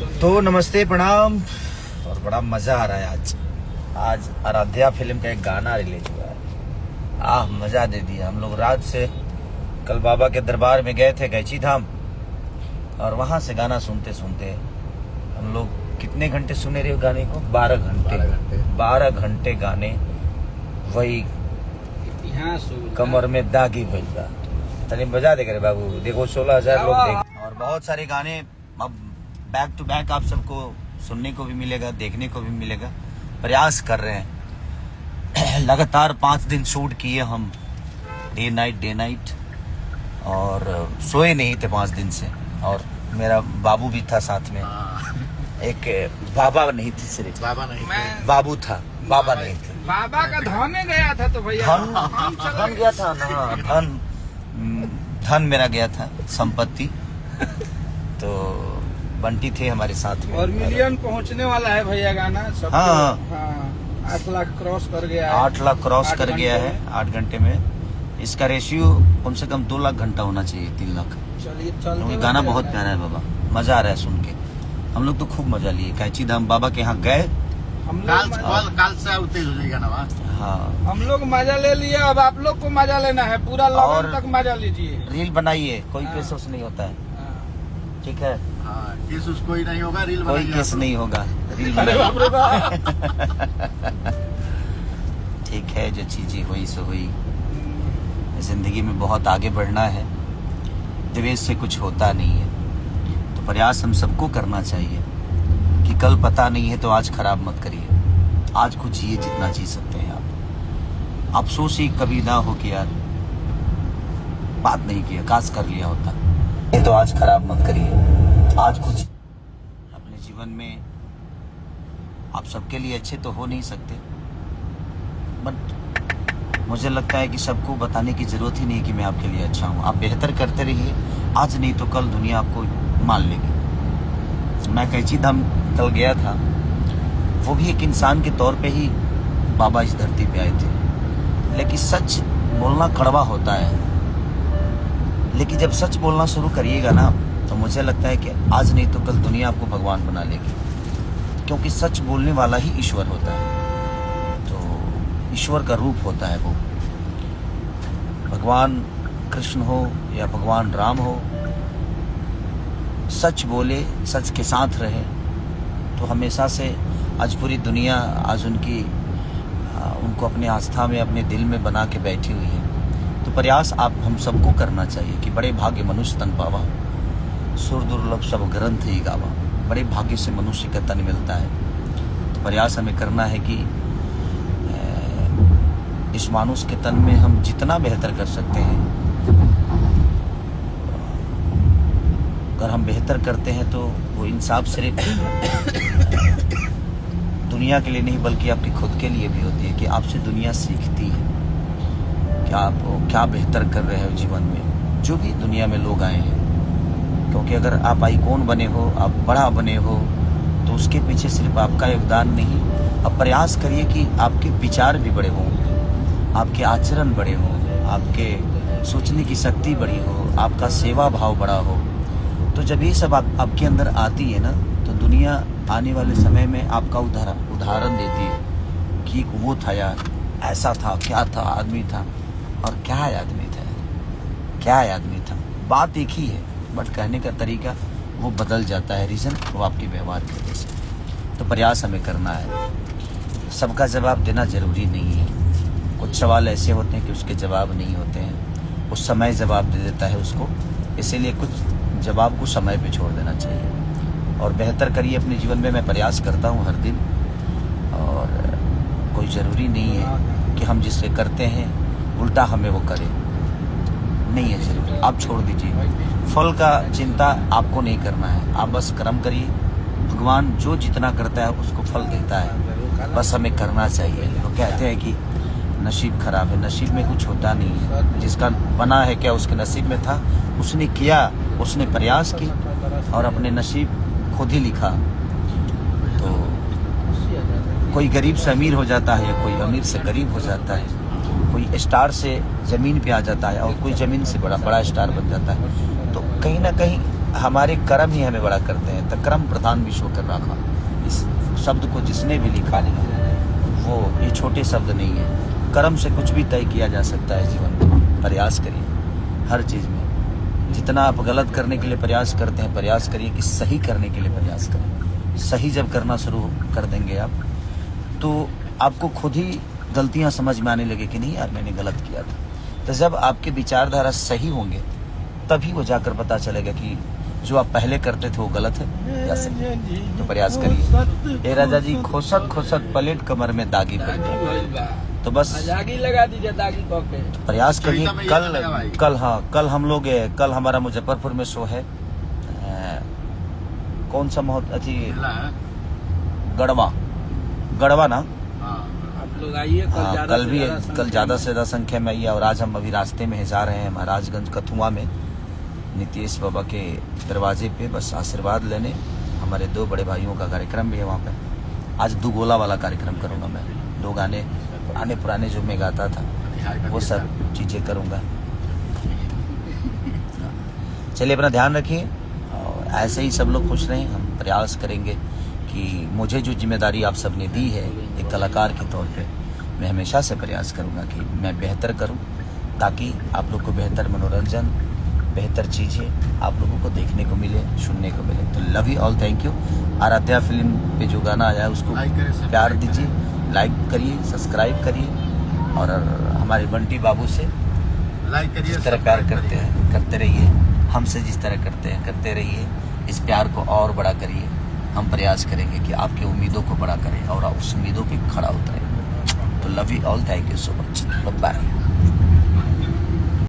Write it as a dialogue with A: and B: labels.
A: तो नमस्ते प्रणाम। और बड़ा मजा आ रहा है आज आराध्या फिल्म का एक गाना रिलीज हुआ है। मजा दे दिया। हम लोग रात से कल बाबा के दरबार में गए थे कैची धाम, और वहां से गाना सुनते सुनते हम लोग कितने घंटे सुने रहे गाने को? 12 घंटे गाने। वही कमर में दागी भैया तनी बजा दे करे बाबू। देखो 16,000 लोग देख, और बहुत सारे गाने अब बैक टू बैक आप सबको सुनने को भी मिलेगा, देखने को भी मिलेगा। प्रयास कर रहे हैं। लगातार 5 दिन शूट किए हम, डे नाइट, और सोए नहीं थे 5 दिन से। और मेरा बाबू भी था साथ में। एक बाबा नहीं थे, सिर्फ बाबू था, बाबा नहीं थे।
B: बाबा का धन गया था तो भैया
A: धन गया था ना, धन मेरा गया था, संपत्ति। तो बंटी थे हमारे साथ में।
B: और मिलियन पहुंचने वाला है भैया गाना सब।
A: हाँ,
B: 8 लाख क्रॉस कर गया है।
A: 8 लाख क्रॉस कर गया है 8 घंटे में। इसका रेशियो कम से कम 2 लाख घंटा होना चाहिए, 3 लाख।
B: चलिए
A: गाना बहुत प्यारा है बाबा, मजा आ रहा है सुन के। हम लोग तो खूब मजा लिए। कैची धाम बाबा के यहाँ गए।
C: काल से तेज हो जाएगा ना।
A: हाँ,
B: हम लोग मजा ले लिए, अब आप लोग को मजा लेना है। पूरा
A: और
B: लगन तक मजा लीजिए।
A: रील बनाइए, कोई केस उस नहीं होता है, ठीक है?
C: केस उस कोई नहीं होगा, रील
A: कोई
C: बनाइए।
A: केस नहीं होगा, रील
B: अरे बाप रे बाप।
A: ठीक है, जो चीजें हुई सो हुई। जिंदगी में बहुत आगे बढ़ना है, द्वेष से कुछ होता नहीं है। तो प्रयास हम सबको करना चाहिए कि कल पता नहीं है, तो आज खराब मत करिए। आज को जिए जितना जी सकते हैं आप। अफसोस ही कभी ना हो कि यार बात नहीं किया, काश कर लिया होता। ये तो आज खराब मत करिए। आज कुछ अपने जीवन में आप सबके लिए अच्छे तो हो नहीं सकते, बट मुझे लगता है कि सबको बताने की जरूरत ही नहीं कि मैं आपके लिए अच्छा हूँ। आप बेहतर करते रहिए, आज नहीं तो कल दुनिया आपको मान लेगी। मैं कैची धाम कल गया था, वो भी एक इंसान के तौर पे ही बाबा इस धरती पे आए थे। लेकिन सच बोलना कड़वा होता है, लेकिन जब सच बोलना शुरू करिएगा ना, तो मुझे लगता है कि आज नहीं तो कल दुनिया आपको भगवान बना लेगी। क्योंकि सच बोलने वाला ही ईश्वर होता है। तो ईश्वर का रूप होता है वो, भगवान कृष्ण हो या भगवान राम हो। सच बोले, सच के साथ रहे, तो हमेशा से आज पूरी दुनिया आज उनको अपने आस्था में, अपने दिल में बना के बैठी हुई है। तो प्रयास आप हम सबको करना चाहिए कि बड़े भाग्य मनुष्य तन पावा, सुर दुर्लभ सब ग्रंथ ही गावा। बड़े भाग्य से मनुष्य का तन मिलता है। तो प्रयास हमें करना है कि इस मानुष के तन में हम जितना बेहतर कर सकते हैं, अगर हम बेहतर करते हैं तो वो इंसाफ सिर्फ दुनिया के लिए नहीं बल्कि आपकी खुद के लिए भी होती है कि आपसे दुनिया सीखती है कि आप क्या बेहतर कर रहे हो जीवन में, जो भी दुनिया में लोग आए हैं। क्योंकि अगर आप आइकॉन बने हो, आप बड़ा बने हो, तो उसके पीछे सिर्फ आपका योगदान नहीं। अब प्रयास करिए कि आपके विचार भी बड़े हों, आपके आचरण बड़े हों, आपके सोचने की शक्ति बड़ी हो, आपका सेवा भाव बड़ा हो। तो जब ये सब आपके अंदर आती है ना, तो दुनिया आने वाले समय में आपका उदाहरण देती है कि वो था यार, ऐसा था, क्या था, आदमी था। और क्या आदमी था, क्या आदमी था। बात एक ही है, बट कहने का तरीका वो बदल जाता है। रीज़न वो आपके व्यवहार की वजह से। तो प्रयास हमें करना है। सबका जवाब देना जरूरी नहीं है। कुछ सवाल ऐसे होते हैं कि उसके जवाब नहीं होते हैं, उस समय जवाब दे देता है उसको। इसीलिए कुछ जवाब को समय पे छोड़ देना चाहिए और बेहतर करिए अपने जीवन में। मैं प्रयास करता हूँ हर दिन, और कोई ज़रूरी नहीं है कि हम जिससे करते हैं उल्टा हमें वो करें, नहीं है ज़रूरी। आप छोड़ दीजिए, फल का चिंता आपको नहीं करना है। आप बस कर्म करिए, भगवान जो जितना करता है उसको फल देता है, बस हमें करना चाहिए। वो कहते हैं कि नसीब खराब है, नसीब में कुछ होता नहीं है। जिसका बना है क्या उसके नसीब में था, उसने किया, उसने प्रयास की और अपने नसीब खुद ही लिखा। तो कोई गरीब से अमीर हो जाता है, कोई अमीर से गरीब हो जाता है, कोई स्टार से ज़मीन पे आ जाता है और कोई ज़मीन से बड़ा स्टार बन जाता है। तो कहीं ना कहीं हमारे कर्म ही हमें बड़ा करते हैं। तो कर्म प्रधान विश्व कर रखा, इस शब्द को जिसने भी लिखा वो ये छोटे शब्द नहीं है। कर्म से कुछ भी तय किया जा सकता है जीवन में। प्रयास करिए हर चीज़ में। जितना आप गलत करने के लिए प्रयास करते हैं, प्रयास करिए कि सही करने के लिए प्रयास करें। सही जब करना शुरू कर देंगे आप, तो आपको खुद ही गलतियां समझ में आने लगे कि नहीं यार मैंने गलत किया था। तो जब आपके विचारधारा सही होंगे तभी वो जाकर पता चलेगा कि जो आप पहले करते थे वो गलत है या सही। तो प्रयास करिए। ए राजा जी खोसत खोसत प्लेट कमर में दागी पड़ गई, तो बस
B: दागी लगा दीजिए, दागी कह के।
A: प्रयास करिए। कल हम लोग कल हमारा मुजफ्फरपुर में शो है। कौन सा अथी गढ़वा ना।
B: आप लोग आइए
A: कल ज्यादा से ज्यादा संख्या में आइए। और आज हम अभी रास्ते में जा रहे हैं महाराजगंज कथुआ में नीतीश बाबा के दरवाजे पे, बस आशीर्वाद लेने। हमारे 2 बड़े भाइयों का कार्यक्रम भी है वहाँ पे। आज 2 गोला वाला कार्यक्रम करूँगा मैं। 2 गाने पुराने जो मैं गाता था वो सब चीज़ें करूँगा। चलिए अपना ध्यान रखिए और ऐसे ही सब लोग खुश रहें। हम प्रयास करेंगे कि मुझे जो जिम्मेदारी आप सबने दी है एक कलाकार के तौर पे, मैं हमेशा से प्रयास करूँगा कि मैं बेहतर करूँ, ताकि आप लोग को बेहतर मनोरंजन, बेहतर चीज़ें आप लोगों को देखने को मिले, सुनने को मिले। तो love you all, thank you. Aaradhya film पे जो गाना आया है उसको प्यार दीजिए, लाइक करिए, सब्सक्राइब करिए और हमारे बंटी बाबू से
C: लाइक करिए,
A: जिस तरह प्यार करते हैं करते रहिए। हमसे जिस तरह करते हैं करते रहिए। इस प्यार को और बड़ा करिए। हम प्रयास करेंगे कि आपकी उम्मीदों को बड़ा करें और उस उम्मीदों पे खड़ा उतरें। तो love you all, thank you so much, bye.